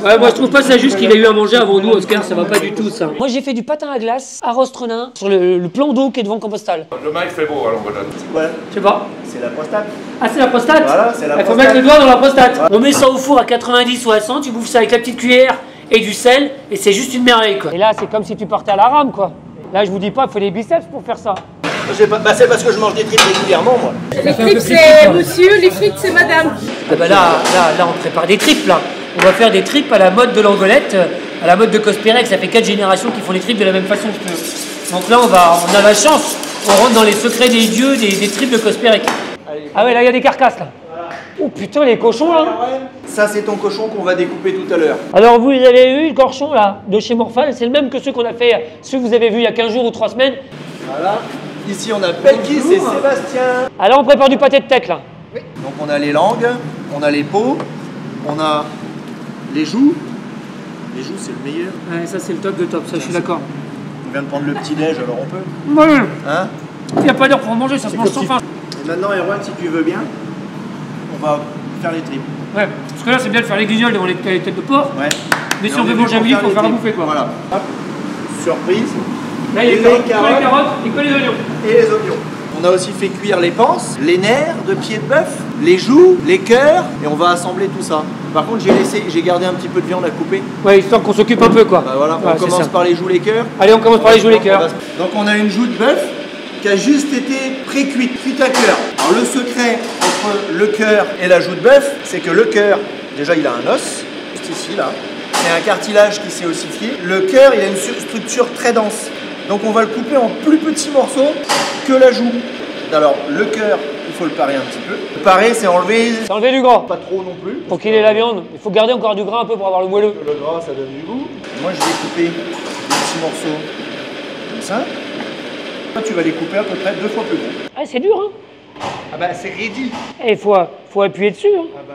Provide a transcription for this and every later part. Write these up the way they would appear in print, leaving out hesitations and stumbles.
Ouais, moi je trouve pas ça juste qu'il a eu à manger avant nous, Oscar, ça va pas du tout ça. Moi j'ai fait du patin à glace à Rostrenin, sur le plan d'eau qui est devant Compostelle. Demain il fait beau à Langonade. Ouais. Je sais pas. C'est la prostate. Ah c'est la prostate? Voilà, c'est la prostate. Il faut mettre le doigt dans la prostate. Ouais. On met ça au four à 90 ou à 100, tu bouffes ça avec la petite cuillère et du sel, et c'est juste une merveille quoi. Et là c'est comme si tu partais à la rame quoi. Là je vous dis pas, il faut des biceps pour faire ça. C'est parce que je mange des tripes régulièrement moi. Les tripes c'est monsieur, les frites c'est madame. Ah bah là on prépare des tripes là. On va faire des tripes à la mode de l'Angolette, à la mode de Cospérec. Ça fait 4 générations qu'ils font les tripes de la même façon. Donc là on a la chance, on rentre dans les secrets des dieux des tripes de Cospérec. Ah ouais là il y a des carcasses là. Oh putain les cochons là. Ça c'est ton cochon qu'on va découper tout à l'heure. Alors vous avez eu le corchon là de chez Morphal, c'est le même que ceux qu'on a fait, ceux que vous avez vus il y a 15 jours ou 3 semaines. Voilà. Ici on a Pelkis et Sébastien. Alors on prépare du pâté de tête là. Oui. Donc on a les langues, on a les peaux, on a les joues. Les joues c'est le meilleur. Ouais ça c'est le top de top, ça je suis d'accord. On vient de prendre le petit déj alors on peut. Ouais. Hein? Il n'y a pas d'heure pour manger, ça se mange sans faim. Et maintenant Erwan si tu veux bien, on va faire les tripes. Ouais, parce que là c'est bien de faire les guignols devant les têtes de porc. Ouais. Mais si on veut manger à midi, il faut faire à bouffer quoi. Voilà. Hop. Surprise. Là il y a les carottes et que les oignons. Et les oignons. On a aussi fait cuire les panses, les nerfs de pied de bœuf, les joues, les cœurs, et on va assembler tout ça. Par contre, j'ai gardé un petit peu de viande à couper. Ouais, histoire qu'on s'occupe un peu quoi. Bah voilà, ouais, on commence par les joues, les cœurs. Allez, on commence par les joues, les cœurs. Donc on a une joue de bœuf qui a juste été pré-cuite, cuite à cœur. Alors le secret entre le cœur et la joue de bœuf, c'est que le cœur, déjà il a un os, juste ici là. C'est un cartilage qui s'est ossifié. Le cœur, il a une structure très dense. Donc on va le couper en plus petits morceaux que la joue. Alors le cœur, il faut le parer un petit peu. Le parer, c'est enlever... C'est enlever du gras. Pas trop non plus. Pour qu'il ait la viande, il faut garder encore du gras un peu pour avoir le moelleux. Le gras, ça donne du goût. Moi, je vais couper des petits morceaux comme ça. Toi, tu vas les couper à peu près 2 fois plus gros. Ah, c'est dur, hein. Ah bah, c'est ready. Et il faut appuyer dessus, hein. Ah bah...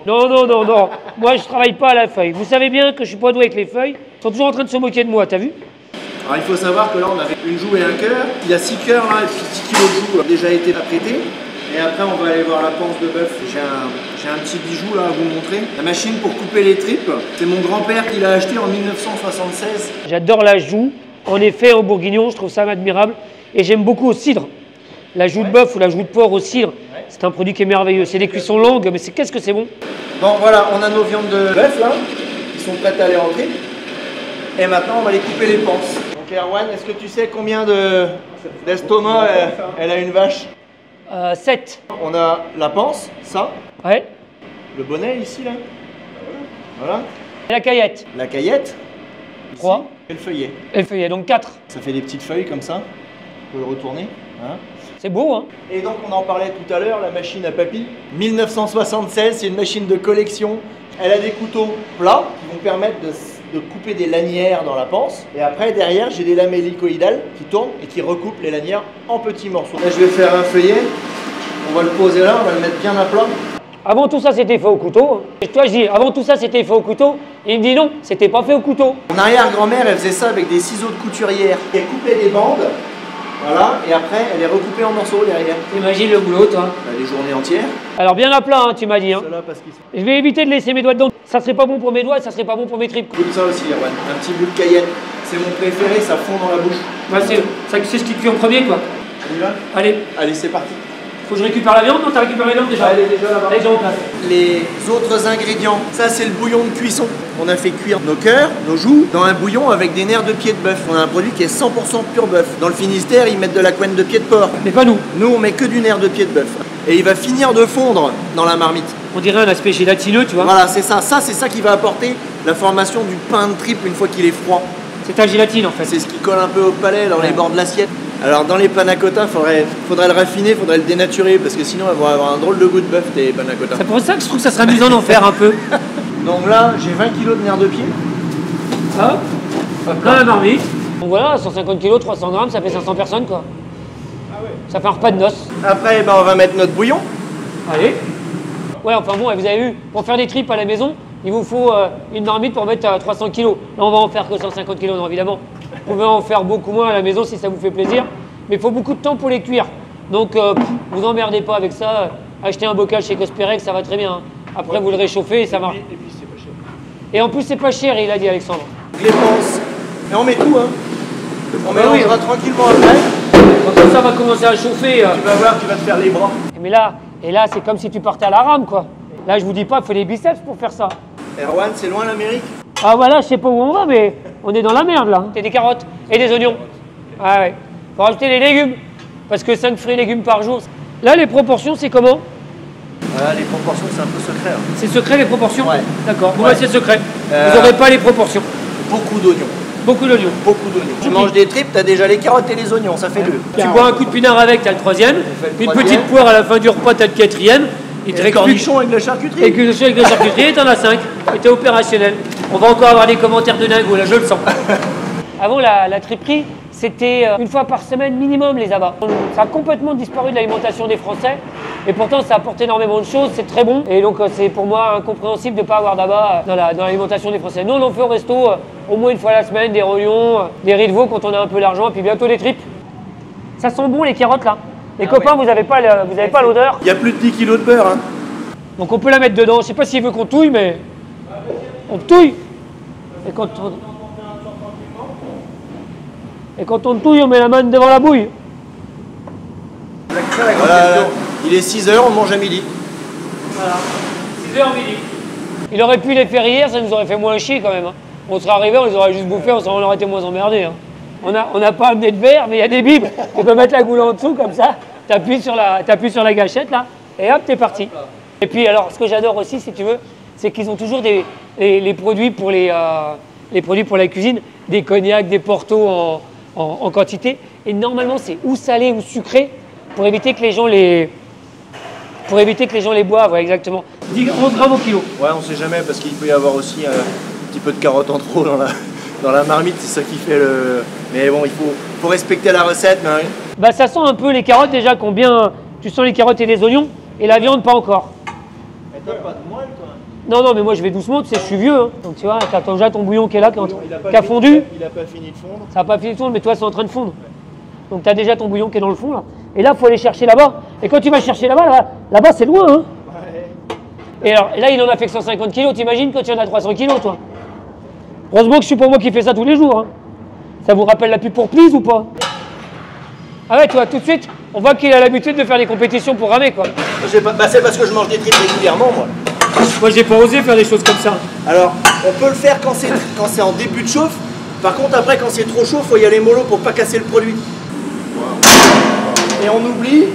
Non. Moi, je travaille pas à la feuille. Vous savez bien que je suis pas doué avec les feuilles. Ils sont toujours en train de se moquer de moi, t'as vu? Alors, il faut savoir que là, on avait une joue et un cœur. Il y a 6 cœurs, là, et puis 10 kilos de joue déjà été apprêtés. Et après, on va aller voir la panse de bœuf. J'ai un petit bijou là à vous montrer. La machine pour couper les tripes, c'est mon grand-père qui l'a acheté en 1976. J'adore la joue. En effet, en bourguignon, je trouve ça admirable. Et j'aime beaucoup au cidre. La joue de bœuf ou la joue de porc au cidre, c'est un produit qui est merveilleux. C'est des cuissons longues, mais qu'est-ce que c'est bon. Bon, voilà, on a nos viandes de bœuf là, qui sont prêtes à aller en tripe. Et maintenant, on va les couper les panses. Donc, Erwan, est-ce que tu sais combien d'estomac elle a une vache? 7. On a la panse, ça, Ouais. le bonnet ici là. Voilà. Et la caillette. La caillette. 3. Et le feuillet. Et le feuillet, donc 4. Ça fait des petites feuilles comme ça. On peut le retourner. Hein. C'est beau, hein. Et donc on en parlait tout à l'heure, la machine à papy. 1976, c'est une machine de collection. Elle a des couteaux plats qui vont permettre de couper des lanières dans la panse. Et après, derrière, j'ai des lames hélicoïdales qui tournent et qui recoupent les lanières en petits morceaux. Là, je vais faire un feuillet. On va le poser là, on va le mettre bien à plat. Avant tout ça, c'était fait au couteau. Et toi, je dis, avant tout ça, c'était fait au couteau. Et il me dit non, c'était pas fait au couteau. Mon arrière-grand-mère, elle faisait ça avec des ciseaux de couturière. Elle coupait des bandes, voilà, et après, elle les recoupait en morceaux derrière. Imagine le boulot, toi. Les journées entières. Alors, bien à plat, hein, tu m'as dit. Hein. Ceux-là, parce qu'ils sont... Je vais éviter de laisser mes doigts dedans. Ça serait pas bon pour mes doigts, ça serait pas bon pour mes tripes. Goûte ça aussi, Erwan. Un petit bout de cayenne. C'est mon préféré, ça fond dans la bouche. Ouais, c'est ce qui cuit en premier, quoi. On y va? Allez, Allez, c'est parti. faut que je récupère la viande. Non, t'as récupéré la viande déjà. Elle est déjà là-bas. Allez, j'en place. Les autres ingrédients, ça c'est le bouillon de cuisson. On a fait cuire nos cœurs, nos joues, dans un bouillon avec des nerfs de pied de bœuf. On a un produit qui est 100% pur bœuf. Dans le Finistère, ils mettent de la couenne de pied de porc. Mais pas nous. Nous, on met que du nerf de pied de bœuf. Et il va finir de fondre dans la marmite. On dirait un aspect gélatineux, tu vois. Voilà, c'est ça. Ça, c'est ça qui va apporter la formation du pain de tripe une fois qu'il est froid. C'est ta gélatine, en fait. C'est ce qui colle un peu au palais dans les bords de l'assiette. Alors dans les panna cotta, faudrait le raffiner, faudrait le dénaturer parce que sinon elles vont avoir un drôle de goût de bœuf tes panna cotta. C'est pour ça que je trouve que ça serait amusant d'en faire un peu. Donc là, j'ai 20 kg de nerfs de pied. Hop, dans la marmite. Donc voilà, 150 kg, 300 grammes, ça fait 500 personnes, quoi. Ah ouais. Ça fait un repas de noces. Après, on va mettre notre bouillon. Allez. Ouais, enfin bon, vous avez vu, pour faire des tripes à la maison, il vous faut une marmite pour mettre 300 kg. Là, on va en faire que 150 kg, non, évidemment. Vous pouvez en faire beaucoup moins à la maison si ça vous fait plaisir. Mais il faut beaucoup de temps pour les cuire. Donc, vous emmerdez pas avec ça. Achetez un bocal chez Cospérec, ça va très bien. Hein. Après, vous le réchauffez et ça marche. Et puis, c'est pas cher. Et en plus, c'est pas cher, il a dit Alexandre. Clémence. Et on met tout, hein. On Bah oui. mélangera tranquillement après. Quand ça va commencer à chauffer. Tu vas voir, tu vas te faire les bras. Mais là, c'est comme si tu partais à la rame, quoi. Là, je vous dis pas, il faut des biceps pour faire ça. Erwan, c'est loin l'Amérique? Ah voilà, je sais pas où on va, mais on est dans la merde là. C'est des carottes et des oignons. Ah ouais. Faut rajouter des légumes. Parce que 5 fruits et légumes par jour. Là, les proportions, c'est comment? Voilà, les proportions, c'est un peu secret. Hein. C'est secret les proportions? Ouais. D'accord. Bon, Ouais. bah, c'est secret. Vous n'aurez pas les proportions. Beaucoup d'oignons. Beaucoup d'oignons. Beaucoup d'oignons. Tu manges des tripes, t'as déjà les carottes et les oignons, ça fait deux. Tu bois un coup de pinard avec, t'as le troisième. fait le Une troisième. petite poire à la fin du repas, t'as le quatrième. Il te Et reste le plus cornichon avec la charcuterie. Et que je suis avec la charcuterie, et t'en as 5. Et t'es opérationnel. On va encore avoir des commentaires de dingo, là, je le sens. Avant, la triperie, c'était une fois par semaine minimum, les abats. Ça a complètement disparu de l'alimentation des Français. Et pourtant, ça apporte énormément de choses, c'est très bon. Et donc, c'est pour moi incompréhensible de ne pas avoir d'abat dans l'alimentation des Français. Nous, on en fait au resto au moins une fois la semaine, des rognons, des riz de veau quand on a un peu d'argent, et puis bientôt des tripes. Ça sent bon, les carottes, là. Les copains, ouais. vous n'avez pas l'odeur. Il y a plus de 10 kilos de beurre. Hein. Donc on peut la mettre dedans. Je sais pas s'il veut qu'on touille, mais on touille. Et quand on touille, on met la main devant la bouille. Voilà, il est 6 h, on mange à midi. Voilà. 6h midi. Il aurait pu les faire hier, ça nous aurait fait moins chier quand même. Hein. On serait arrivé, on les aurait juste bouffés, on aurait été moins emmerdés. Hein. On n'a pas amené de verre, mais il y a des bibes. Tu peux mettre la goule en dessous comme ça. T'appuies sur la gâchette là, et hop, t'es parti. Et puis alors, ce que j'adore aussi, si tu veux, c'est qu'ils ont toujours les produits pour les produits pour la cuisine, des cognacs, des portos en quantité. Et normalement, c'est ou salé ou sucré pour éviter que les gens les boivent. Ouais, exactement. 11 grammes au kilo. Ouais, on sait jamais parce qu'il peut y avoir aussi un petit peu de carottes en trop dans la marmite, c'est ça qui fait le. Mais bon, il faut respecter la recette. Mais... Bah, ça sent un peu les carottes déjà combien. Tu sens les carottes et les oignons, et la viande pas encore. Mais t'as pas de moelle, toi? Non, mais moi je vais doucement, tu sais, je suis vieux. Hein. Donc tu vois, t'as déjà ton bouillon qui est là, qui a fondu. Il a pas fini de fondre. Ça n'a pas fini de fondre, mais toi c'est en train de fondre. Donc tu as déjà ton bouillon qui est dans le fond là. Et là, il faut aller chercher là-bas. Et quand tu vas chercher là-bas c'est loin. Hein. Ouais. Et alors là, il en a fait que 150 kilos. T'imagines quand tu en as 300 kilos, toi? Heureusement que je suis pas moi qui fais ça tous les jours. Hein. Ça vous rappelle la pub pour Please ou pas? Ah ouais, toi, tout de suite, on voit qu'il a l'habitude de faire des compétitions pour ramer, quoi. C'est parce que je mange des tripes régulièrement, moi. Moi, j'ai pas osé faire des choses comme ça. Alors, on peut le faire quand c'est en début de chauffe. Par contre, après, quand c'est trop chaud, faut y aller mollo pour pas casser le produit. Et on oublie.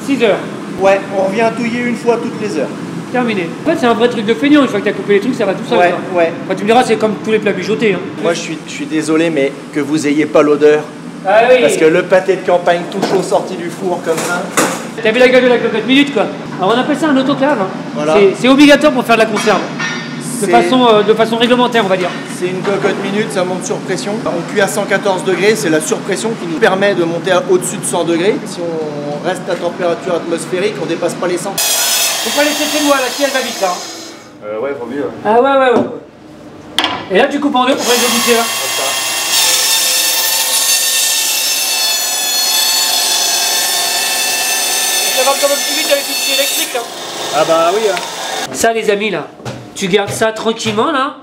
6 heures. Ouais, on revient touiller une fois toutes les heures. Terminé. En fait, c'est un vrai truc de feignant. Une fois que tu as coupé les trucs, ça va tout seul. Ouais, quoi. ouais. Enfin, tu me diras, c'est comme tous les plats mijotés. Hein. Moi, je suis désolé, mais que vous ayez pas l'odeur. Ah oui. Parce que le pâté de campagne tout chaud sorti du four comme ça. T'as vu la gueule de la cocotte minute, quoi. Alors, on appelle ça un autoclave. Hein. Voilà. C'est obligatoire pour faire de la conserve. De façon réglementaire, on va dire. C'est une cocotte minute, ça monte sur pression. On cuit à 114 degrés, c'est la surpression qui nous permet de monter au-dessus de 100 degrés. Si on reste à température atmosphérique, on dépasse pas les 100. Faut pas laisser tes doigts, là, si elle va vite, là. Ouais, vaut mieux. Ah ouais. Et là, tu coupes en deux pour faire les gouttières. Ça va quand même plus vite avec l'outil électrique, hein. Ah bah oui. Hein. Ça, les amis, là, tu gardes ça tranquillement, là.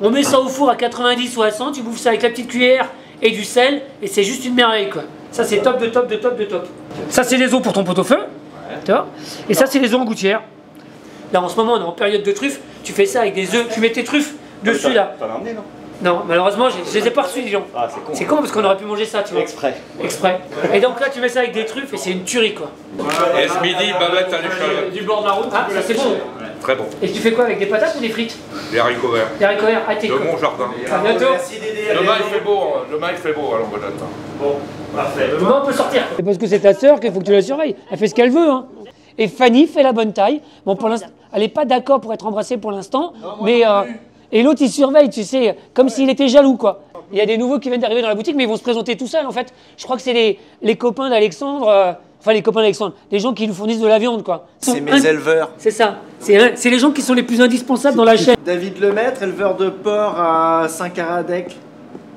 On met ça au four à 90 ou à 100, tu bouffes ça avec la petite cuillère et du sel, et c'est juste une merveille, quoi. Ça, c'est top de top de top de top. Ça, c'est les os pour ton pot-au-feu. Tu vois. Et ça, c'est les os en gouttière. Là, en ce moment, on est en période de truffes. Tu fais ça avec des œufs. Tu mets tes truffes dessus, là. T'en as emmené, non? Non, malheureusement, je les ai pas reçus, les gens. Ah, c'est con. C'est con parce qu'on aurait pu manger ça, tu vois. Exprès. Et donc là, tu mets ça avec des truffes et c'est une tuerie, quoi. Et ce midi, bavette à l'échalote. Du bord de la route. Ah, ça c'est bon. Très bon. Et tu fais quoi avec des patates ou des frites? Les haricots verts. Des haricots verts. Ah, t'es De quoi. mon jardin. À bientôt. Merci d'aider. Demain il fait beau, demain il fait beau, alors on va l'attendre. Bon, parfait. Demain, on peut sortir. C'est parce que c'est ta sœur qu'il faut que tu la surveilles. Elle fait ce qu'elle veut, hein. Et Fanny fait la bonne taille. Bon, pour l'instant, elle n'est pas d'accord pour être embrassée pour l'instant, mais et l'autre il surveille, tu sais, comme s'il était jaloux, quoi. Il y a des nouveaux qui viennent d'arriver dans la boutique, mais ils vont se présenter tout seuls, en fait. Je crois que c'est les copains d'Alexandre, enfin les copains d'Alexandre, les gens qui nous fournissent de la viande, quoi. C'est mes éleveurs. C'est ça. C'est les gens qui sont les plus indispensables dans la chaîne. David Lemaître, éleveur de porc à Saint-Caradec.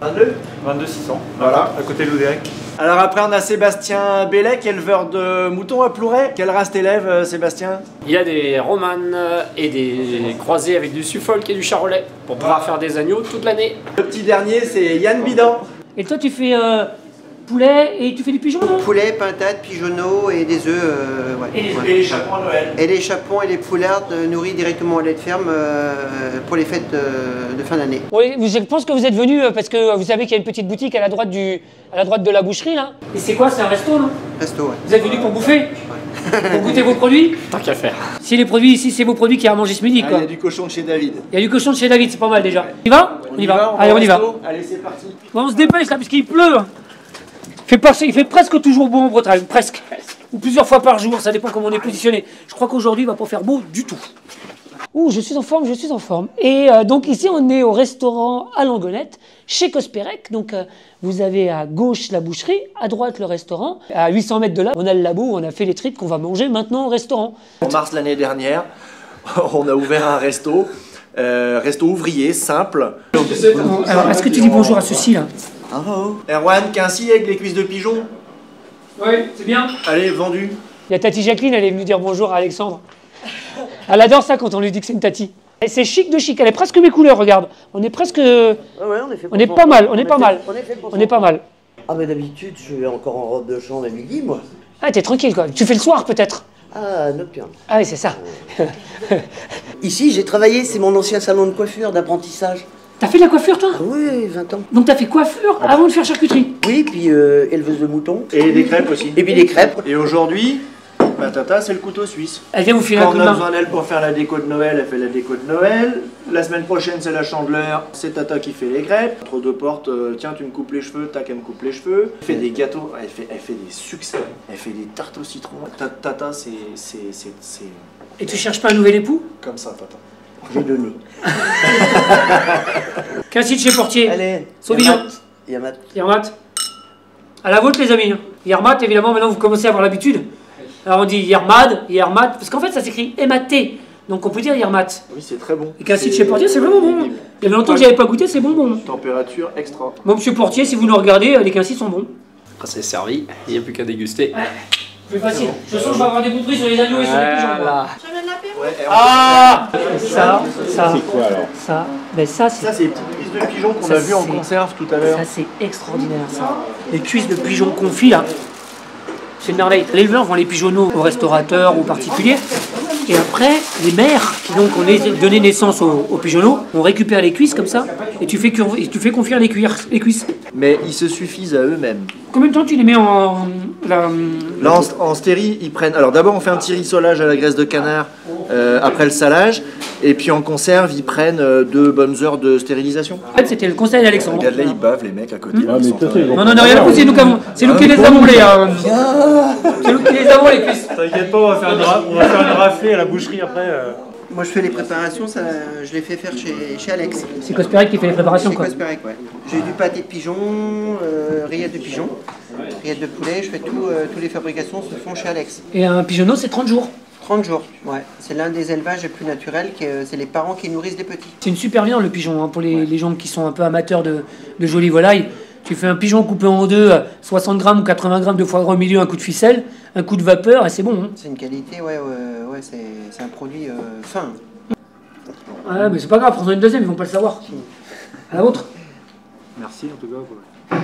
22 22 600. Voilà. À côté de l'Oudérec. Alors après on a Sébastien Bellec, éleveur de moutons à Plouray. Quelle race t'élèves Sébastien? Il y a des romanes et des croisés avec du Suffolk et du charolais pour pouvoir faire des agneaux toute l'année. Le petit dernier c'est Yann Bidan. Et toi, tu fais poulet et tu fais du pigeon, non? Poulet, pintade, pigeonneaux et des œufs. Ouais. Et les chapons à Noël. Et les chapons et les poulardes nourris directement au lait de ferme pour les fêtes de fin d'année. Oui, je pense que vous êtes venu parce que vous savez qu'il y a une petite boutique à la droite de la boucherie, là. Et c'est quoi? C'est un resto, non? Resto, ouais. Vous êtes venu pour bouffer? Pour goûter vos produits? Tant qu'à faire. Si les produits ici, c'est vos produits qu'il y a à manger ce midi, Ah, quoi. il y a du cochon de chez David. Il y a du cochon de chez David, c'est pas mal déjà. On y va? On y va. Allez, on y va. Allez, c'est parti. Bon, on se dépêche là, parce qu'il pleut. Il fait presque toujours beau en Bretagne, presque. Ou plusieurs fois par jour, ça dépend comment on est positionné. Je crois qu'aujourd'hui, il va pas faire beau du tout. Ouh, je suis en forme, je suis en forme. Et donc ici, on est au restaurant à Langonette, chez Cosperec. Donc vous avez à gauche la boucherie, à droite le restaurant. À 800 mètres de là, on a le labo où on a fait les tripes qu'on va manger maintenant au restaurant. En mars l'année dernière, on a ouvert un resto. Resto ouvrier, simple. Alors, est-ce que tu dis bonjour à ceux-ci là? Erwan, Quincy avec les cuisses de pigeon. Oui, c'est bien. Allez, vendu. Il y a Tati Jacqueline, elle est venue dire bonjour à Alexandre. Elle adore ça quand on lui dit que c'est une Tati. Et c'est chic de chic, elle est presque mes couleurs, regarde. On est presque... on est pas mal, on est pas mal. On est pas mal. Ah mais d'habitude je suis encore en robe de chambre à midi moi. Ah, t'es tranquille quoi. Tu fais le soir peut-être? Ah, nocturne. Ah oui, c'est ça. Ici j'ai travaillé, c'est mon ancien salon de coiffure, d'apprentissage. T'as fait de la coiffure toi? Ah oui, 20 ans. Donc t'as fait coiffure avant de faire charcuterie? Oui, puis éleveuse de moutons. Et des crêpes aussi. Et puis des crêpes. Et aujourd'hui, ma tata, c'est le couteau suisse. Elle vient vous filer un Quand coup on de a main. besoin d'elle pour faire la déco de Noël, elle fait la déco de Noël. La semaine prochaine, c'est la chandeleur, c'est Tata qui fait les crêpes. Entre deux portes, tiens, tu me coupes les cheveux, tac, elle me coupe les cheveux. Elle fait des gâteaux, elle fait des succès. Elle fait des tartes au citron. Tata, c'est Et tu cherches pas un nouvel époux? comme ça, Tata. J'ai donné. Quincy de chez Portier. Allez, Sauvignon. Yamat. Yermat. À la vôtre les amis. Yermat, évidemment, maintenant vous commencez à avoir l'habitude. Alors on dit Yermad, Yermat, parce qu'en fait ça s'écrit M-A-T. Donc on peut dire Yermat. Oui, c'est très bon. Et Quincy de chez Portier, c'est vraiment bon. Il y avait longtemps que j'avais pas goûté, c'est bon. Température extra. Bon, monsieur Portier, si vous nous regardez, les Quincy sont bons. Après c'est servi, il n'y a plus qu'à déguster. Plus facile. Je sens que je vais avoir des bons prix sur les agneaux et sur les pigeons. Voilà. Ah ça. C'est quoi alors? Ça, ben ça c'est... Ça, c'est les petites cuisses de pigeon qu'on Ça, a vu en c'est- conserve tout à l'heure. Ça c'est extraordinaire ça. Les cuisses de pigeons confits là, c'est une merveille. Les éleveurs vont les pigeonneaux aux restaurateurs, aux particuliers. Et après, les mères qui donc ont donné naissance aux pigeonneaux, on récupère les cuisses comme ça et tu fais confire les cuisses. Mais ils se suffisent à eux-mêmes. Combien de temps tu les mets en... Là, en stérie, ils prennent. Alors, d'abord, on fait un petit rissolage à la graisse de canard après le salage. Et puis, en conserve, ils prennent 2 bonnes heures de stérilisation. En fait, c'était le conseil d'Alexandre. Regarde là, ils bavent les mecs à côté. Ah, mais Ils sont toi, Non, non, rien à foutre, c'est nous qui les avons les. C'est nous qui les avons les cuisses. T'inquiète pas, on va faire une raflée à la boucherie après. Moi je fais les préparations, ça, je les fais faire chez Alex. C'est Cosperec qui fait les préparations Chez quoi. Cosperec, ouais. J'ai du pâté de pigeon, rillettes de pigeon, rillettes de poulet, je fais toutes les fabrications se font chez Alex. Et un pigeonneau c'est 30 jours. 30 jours, ouais. C'est l'un des élevages les plus naturels, c'est les parents qui nourrissent les petits. C'est une super viande le pigeon, hein, pour les gens qui sont un peu amateurs de jolies volailles. Tu fais un pigeon coupé en deux, 60 grammes ou 80 grammes de foie gras au milieu, un coup de ficelle, un coup de vapeur et c'est bon. Hein. C'est une qualité, ouais, c'est un produit fin. Ouais, mais c'est pas grave, prends-en une deuxième, ils vont pas le savoir. À la vôtre. Merci en tout cas.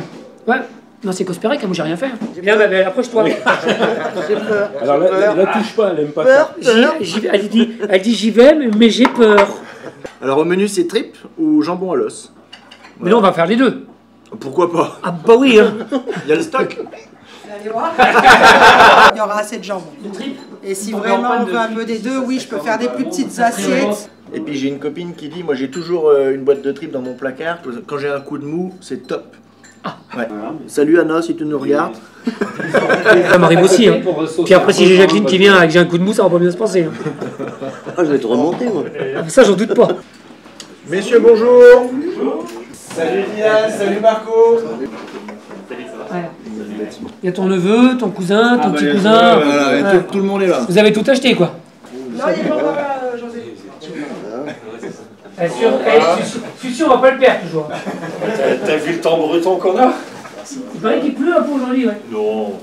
Ouais. Non, c'est Cosperec, moi j'ai rien fait. Bien, bah, approche-toi. J'ai peur. Alors là, la touche pas, elle aime pas ça. Elle dit j'y vais, mais j'ai peur. Alors, au menu, c'est tripes ou jambon à l'os. Mais là, on va faire les deux. Pourquoi pas? Ah bah oui, hein. Il y a le stock. Il y aura assez de jambon. Et si vraiment on veut un peu des deux, oui, je peux faire des plus petites assiettes. Et puis, j'ai une copine qui dit, moi, j'ai toujours une boîte de tripes dans mon placard. Quand j'ai un coup de mou, c'est top. Ouais. Salut Anna, si tu nous regardes. Ça m'arrive aussi. Hein. Puis après, si j'ai Jacqueline qui vient et que j'ai un coup de mou, ça va pas bien se passer. Hein. Ah, je vais te remonter moi. Ça, j'en doute pas. Messieurs, bonjour. Salut Diane, salut Marco. Ouais. Il y a ton neveu, ton cousin, ton petit cousin. Voilà, Ouais. tout le monde est là. Vous avez tout acheté, quoi. Non, il est pas encore là, José. Je suis sûr, on va pas le perdre toujours. T'as vu le temps breton qu'on a. Il paraît qu'il pleut un peu aujourd'hui, ouais. Non,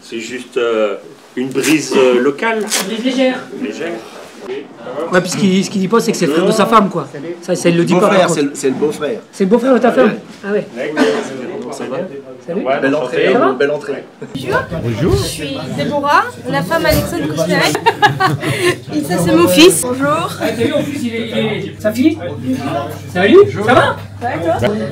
c'est juste une brise locale. Une brise légère. Légère. Ouais, puis ce qu'il dit pas, c'est que c'est le frère de sa femme, quoi. Ça il le dit pas. Beau-frère, c'est le beau-frère. C'est le beau-frère de ta femme? Ah ouais. Ça va? Salut. Belle entrée. Ça va? Belle entrée. Bonjour. Je suis Déborah, la femme Alexandre Kosterek. Et ça, c'est mon fils. Bonjour. Ah, t'as vu, en plus, il est... Sa fille? Salut, ça va?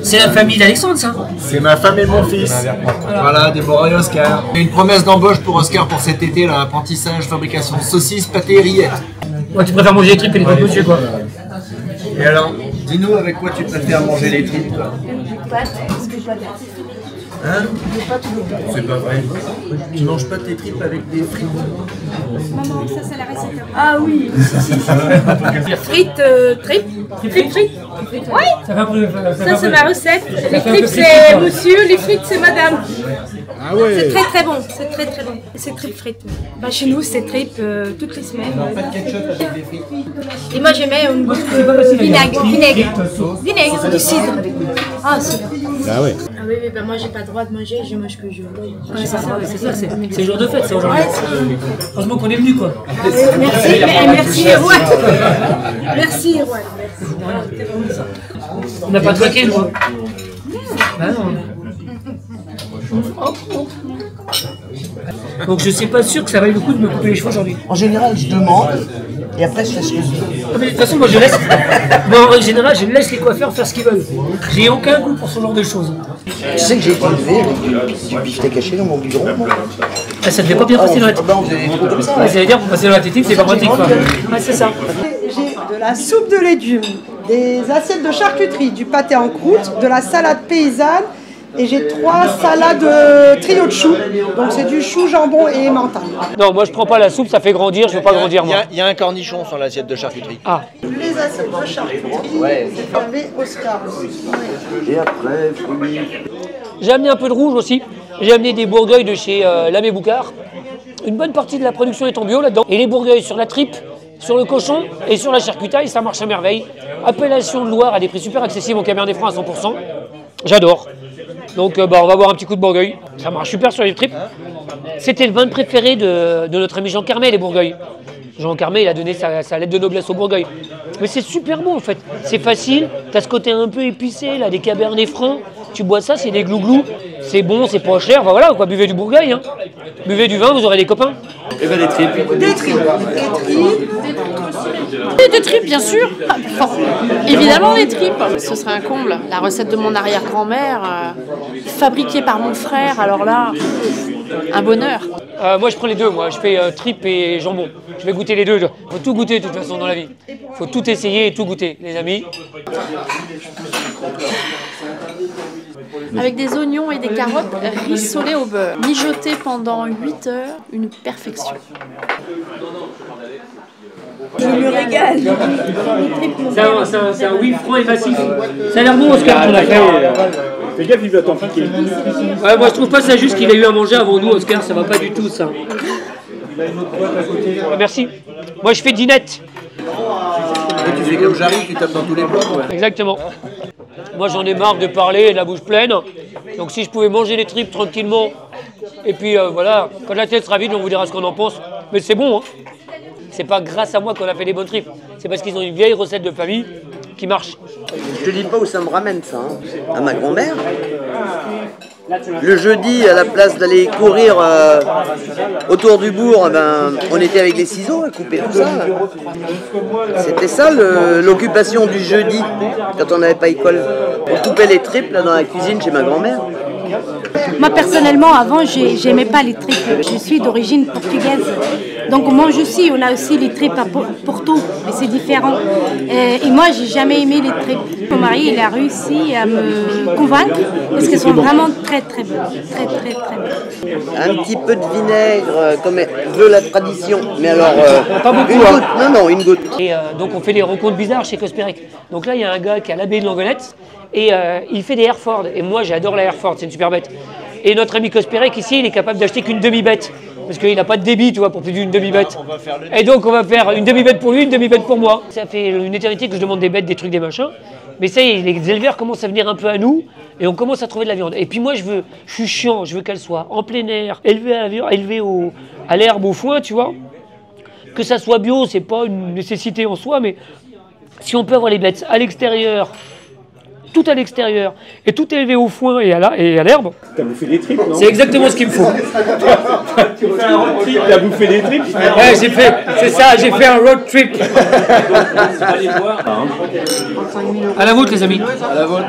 C'est la famille d'Alexandre, ça? C'est ma femme et mon fils. Voilà, Déborah et Oscar. J'ai une promesse d'embauche pour Oscar pour cet été, là, apprentissage, fabrication de saucisses, pâté et rillettes. Ouais, tu préfères manger les tripes et les tripes monsieur, quoi. Et alors, dis-nous avec quoi tu préfères manger les tripes, toi? Hein? C'est pas vrai. Tu manges pas tes tripes avec des frites? Maman, ça, c'est la recette. Ah oui. Frites, tripes. Frites. Oui. Ça, c'est ma recette. Les tripes, c'est monsieur. Les frites, c'est madame. Ah ouais. C'est très très bon. C'est très très bon. C'est tripes frites. Bah, chez nous, c'est tripes toutes les semaines. Et moi, j'aimais une goutte de vinaigre. Vinaigre, du cidre. Ah, c'est bon. Ah ouais. Ah oui, bah moi j'ai pas le droit de manger, je mange que je veux. Ouais, c'est ça, c'est jour de fête, c'est aujourd'hui. Heureusement qu'on est venu, quoi. Merci, Erwan. Merci, Erwan. On n'a pas traqué, moi. Bah non. Donc je suis pas sûr que ça vaille le coup de me couper les cheveux aujourd'hui. En général, je demande et après je fais ce que je veux. Mais de toute façon, moi je laisse. Bon, en général, je laisse les coiffeurs faire ce qu'ils veulent. J'ai aucun goût pour ce genre de choses. Tu sais que j'ai été élevé avec du beefsteak caché dans mon biberon, moi. Ah, ça devait pas bien passer dans la tétine. On faisait des trucs comme ça. Ça veut dire pour passer dans la tétine, c'est pas pratique, quoi. Ouais, c'est ça. J'ai de la soupe de légumes, des assiettes de charcuterie, du pâté en croûte, de la salade paysanne et j'ai 3 salades trio de choux. Donc c'est du chou, jambon et mental. Non, moi je prends pas la soupe, ça fait grandir, je veux pas grandir moi. Il y a un cornichon sur l'assiette de charcuterie. Ah. Les assiettes de charcuterie, c'est avec Oscar aussi. Et après, fruits. J'ai amené un peu de rouge aussi. J'ai amené des bourgueils de chez Lamé Boucard. Une bonne partie de la production est en bio là-dedans. Et les bourgueils sur la tripe, sur le cochon et sur la charcutaille, ça marche à merveille. Appellation de Loire à des prix super accessibles au Cabernet Franc à 100%. J'adore. Donc on va boire un petit coup de bourgueil. Ça marche super sur les tripes. C'était le vin préféré de notre ami Jean Carmet, les bourgueils. Jean Carmet, il a donné sa lettre de noblesse au bourgueil. Mais c'est super bon en fait. C'est facile, t'as ce côté un peu épicé, là, des Cabernet Francs. Tu bois ça, c'est des glouglous. C'est bon, c'est pas cher. Enfin, voilà, quoi, buvez du bourgueil. Hein. Buvez du vin, vous aurez des copains. Et ben des tripes. Des tripes. Des tripes, bien sûr. Évidemment, des tripes. Ce serait un comble. La recette de mon arrière-grand-mère, fabriquée par mon frère. Alors là, un bonheur. Moi, je prends les deux. Moi, je fais tripes et jambon. Je vais goûter les deux. Faut tout goûter de toute façon dans la vie. Faut tout essayer et tout goûter, les amis. Avec des oignons et des carottes rissolées au beurre. Mijoté pendant 8 heures, une perfection. Je me régale. C'est un oui franc et massif. Ça a l'air bon, Oscar, qu'on a fait. Fais gaffe, il va t'en piquer. Ouais, moi, je trouve pas ça juste qu'il a eu à manger avant nous, Oscar. Ça va pas du tout, ça. Merci. Moi, je fais dinette. Et tu fais comme j'arrive, tu tapes dans tous les plats. Ouais. Exactement. Moi, j'en ai marre de parler et de la bouche pleine. Donc, si je pouvais manger les tripes tranquillement, et puis voilà, quand la tête sera vide, on vous dira ce qu'on en pense. Mais c'est bon, hein. C'est pas grâce à moi qu'on a fait des bonnes tripes. C'est parce qu'ils ont une vieille recette de famille qui marche. Je te dis pas où ça me ramène, ça. Hein. À ma grand-mère. Le jeudi, à la place d'aller courir autour du bourg, on était avec des ciseaux à couper tout ça. C'était ça l'occupation du jeudi, quand on n'avait pas école. On coupait les tripes là, dans la cuisine chez ma grand-mère. Moi personnellement, avant, j'aimais pas les tripes. Je suis d'origine portugaise. Donc on mange aussi, on a aussi les tripes à Porto, mais c'est différent. Et moi, j'ai jamais aimé les tripes. Mon mari, il a réussi à me convaincre parce qu'elles sont vraiment très très bonnes. Très très très bonnes. Un petit peu de vinaigre, comme veut la tradition. Mais alors, pas beaucoup, une goutte. Non, une goutte. Et donc on fait des rencontres bizarres chez Kosterek. Donc là, il y a un gars qui a l'abbaye de Langonette et il fait des Hereford. Et moi, j'adore la Hereford, c'est une super bête. Et notre ami Kosterek ici, il est capable d'acheter qu'une demi-bête. Parce qu'il n'a pas de débit, tu vois, pour plus d'une demi-bête. Et donc on va faire une demi-bête pour lui, une demi-bête pour moi. Ça fait une éternité que je demande des bêtes, des trucs, des machins. Mais ça y est, les éleveurs commencent à venir un peu à nous et on commence à trouver de la viande. Et puis moi, je suis chiant, je veux qu'elle soit en plein air, élevée à l'herbe, au foin, tu vois. Que ça soit bio, c'est pas une nécessité en soi, mais si on peut avoir les bêtes à l'extérieur, tout à l'extérieur, et tout élevé au foin et à l'herbe. T'as bouffé des tripes, non? C'est exactement ce qu'il me faut. Tu fais un road trip, t'as bouffé des tripes? Ouais, c'est ça, j'ai fait un road trip. Allez voir. À la vôtre, les amis. À la vôtre.